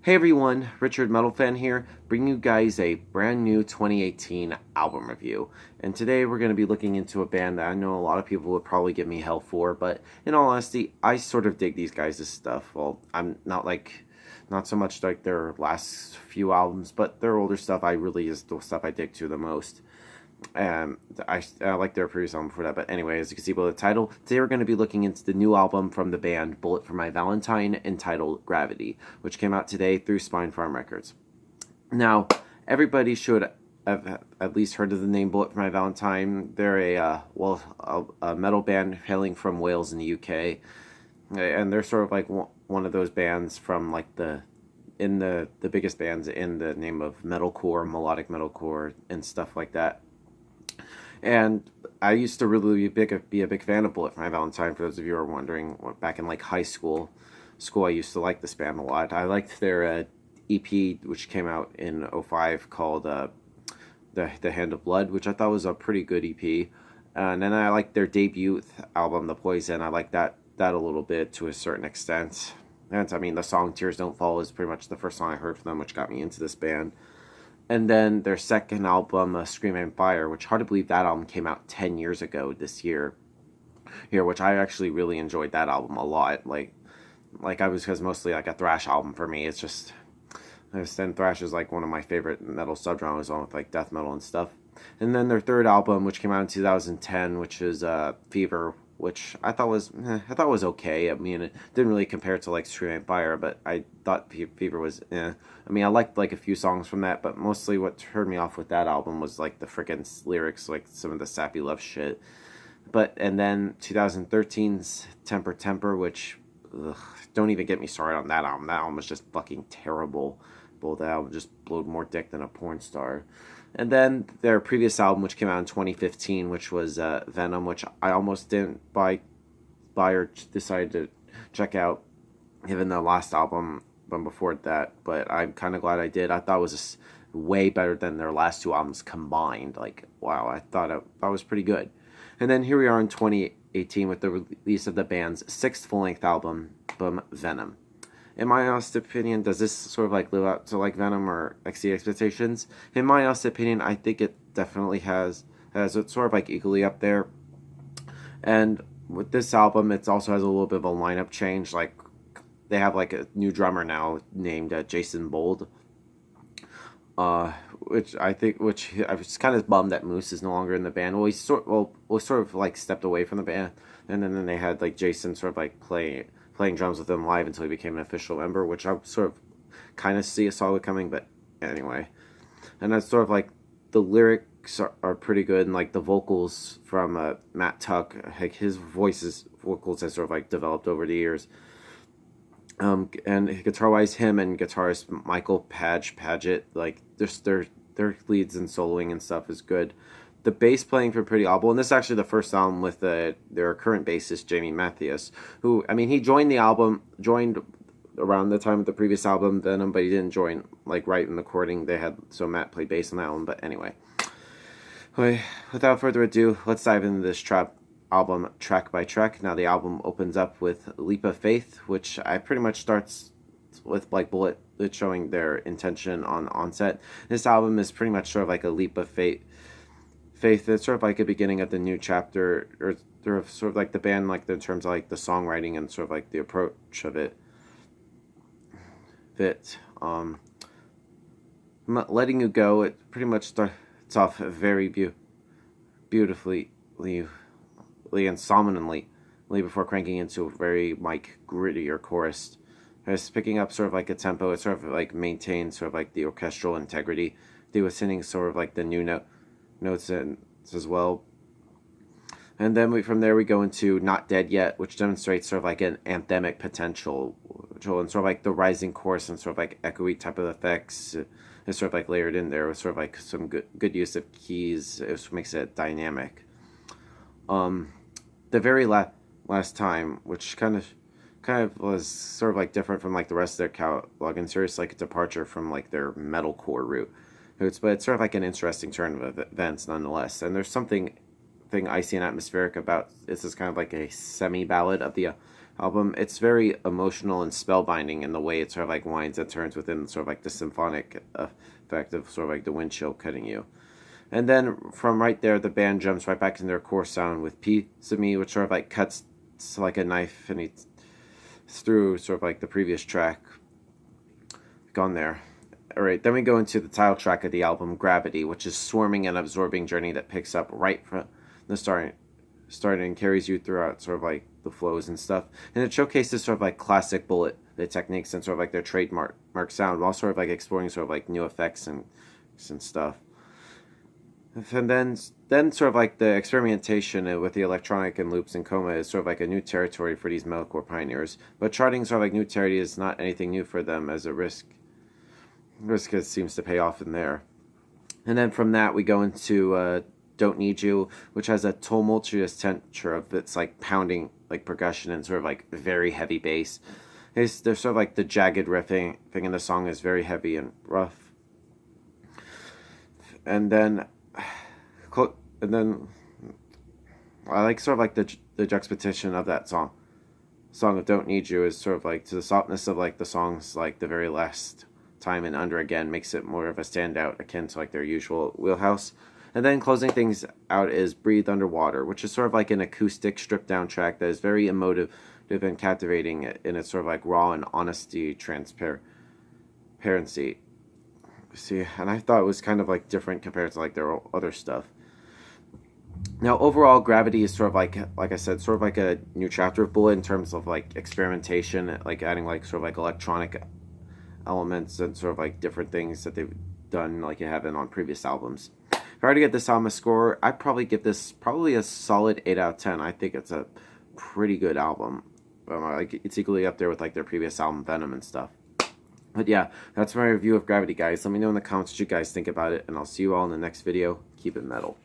Hey everyone, Richard Metal Fan here, bringing you guys a brand new 2018 album review. And today we're going to be looking into a band that I know a lot of people would probably give me hell for, but in all honesty, I sort of dig these guys' stuff. Well, I'm not so much like their last few albums, but their older stuff I really is the stuff I dig to the most. Um, I like their previous album before that, but anyway, as you can see by the title, today we're going to be looking into the new album from the band Bullet for My Valentine entitled Gravity, which came out today through Spine Farm Records. Now, everybody should have at least heard of the name Bullet for My Valentine. They're a metal band hailing from Wales in the UK, and they're sort of like one of those bands from like the biggest bands in the name of metalcore, melodic metalcore, and stuff like that. And I used to really be a big fan of Bullet for My Valentine. For those of you who are wondering, back in like high school, I used to like this band a lot. I liked their EP, which came out in '05, called the Hand of Blood, which I thought was a pretty good EP. And then I liked their debut album, The Poison. I liked that a little bit to a certain extent. And I mean, the song Tears Don't Fall is pretty much the first song I heard from them, which got me into this band. And then their second album, Scream and Fire, which hard to believe that album came out 10 years ago this year. Which I actually really enjoyed that album a lot. Like I was, because mostly like a thrash album for me. It's just, then thrash is like one of my favorite metal subgenres, along with like death metal and stuff. And then their third album, which came out in 2010, which is Fever, which I thought was okay. I mean, it didn't really compare to like Scream and Fire, but I thought Fever was I mean, I liked like a few songs from that, but mostly what turned me off with that album was like the freaking lyrics, like some of the sappy love shit. And then 2013's Temper Temper, which don't even get me started on that album. That album was just fucking terrible. Both that album just blowed more dick than a porn star. And then their previous album, which came out in 2015, which was Venom, which I almost didn't buy or decided to check out, given the last album from before that. But I'm kind of glad I did. I thought it was just way better than their last two albums combined. Like, wow, I thought it was pretty good. And then here we are in 2018 with the release of the band's sixth full-length album, Venom. In my honest opinion, does this sort of like live up to like Venom or exceed expectations? In my honest opinion, I think it definitely has it's sort of like equally up there. And with this album, it also has a little bit of a lineup change. Like they have like a new drummer now named Jason Bold, which I was kind of bummed that Moose is no longer in the band. Well, he sort of like stepped away from the band, and then they had like Jason sort of like playing drums with them live until he became an official member, which I sort of kind of saw it coming, but anyway. And that's sort of like the lyrics are pretty good, and like the vocals from Matt Tuck, like his vocals has sort of like developed over the years. And guitar-wise, him and guitarist Michael Paget, like just their leads and soloing and stuff is good. The bass playing for pretty audible, and this is actually the first album with their current bassist Jamie Mathias, who, I mean, he joined around the time of the previous album Venom, but he didn't join like right in the recording they had, so Matt played bass on that one. But anyway, without further ado, let's dive into this album track by track. Now the album opens up with Leap of Faith, which I pretty much starts with like Bullet showing their intention on onset. This album is pretty much sort of like a leap of faith. It's sort of like a beginning of the new chapter, or sort of like the band, like in terms of like the songwriting and sort of like the approach of it. Letting You Go, it pretty much starts off very beautifully and solemnly before cranking into a very like grittier chorus. It's picking up sort of like a tempo. It sort of like maintains sort of like the orchestral integrity. They were singing sort of like the new notes as well. And then from there we go into Not Dead Yet, which demonstrates sort of like an anthemic potential, and sort of like the rising chorus and sort of like echoey type of effects is sort of like layered in there with sort of like some good use of keys. It makes it dynamic. The very last time, which kind of was sort of like different from like the rest of their catalog, and serious like a departure from like their metalcore route. But it's sort of like an interesting turn of events nonetheless. And there's something icy and atmospheric about this. Is kind of like a semi ballad of the album. It's very emotional and spellbinding in the way it sort of like winds and turns within sort of like the symphonic effect of sort of like the wind chill cutting you. And then from right there, the band jumps right back into their core sound with Piece of Me, which sort of like cuts like a knife and it's through sort of like the previous track. Gone there. Alright, then we go into the title track of the album, Gravity, which is swarming and absorbing journey that picks up right from the start and carries you throughout sort of like the flows and stuff. And it showcases sort of like classic bullet the techniques and sort of like their trademark sound, while sort of like exploring sort of like new effects and stuff. And then sort of like the experimentation with the electronic and loops and coma is sort of like a new territory for these metalcore pioneers. But charting sort of like new territory is not anything new for them, as a risk it seems to pay off in there. And then from that we go into Don't Need You, which has a tumultuous tenor of its like pounding like percussion and sort of like very heavy bass. There's sort of like the jagged riffing thing in the song is very heavy and rough. And then I like sort of like the juxtaposition of that song of Don't Need You is sort of like to the softness of like the songs like the very last time and Under Again makes it more of a standout akin to like their usual wheelhouse. And then closing things out is Breathe Underwater, which is sort of like an acoustic stripped down track that is very emotive and captivating in its sort of like raw and honesty transparency. See, and I thought it was kind of like different compared to like their other stuff. Now, overall, Gravity is sort of like I said, sort of like a new chapter of Bullet in terms of like experimentation, like adding like sort of like electronic elements and sort of like different things that they've done like you haven't on previous albums. If I were to get this album a score, I'd probably give this probably a solid 8 out of 10. I think it's a pretty good album. Like it's equally up there with like their previous album, Venom and stuff. But yeah, that's my review of Gravity, guys. Let me know in the comments what you guys think about it, and I'll see you all in the next video. Keep it metal.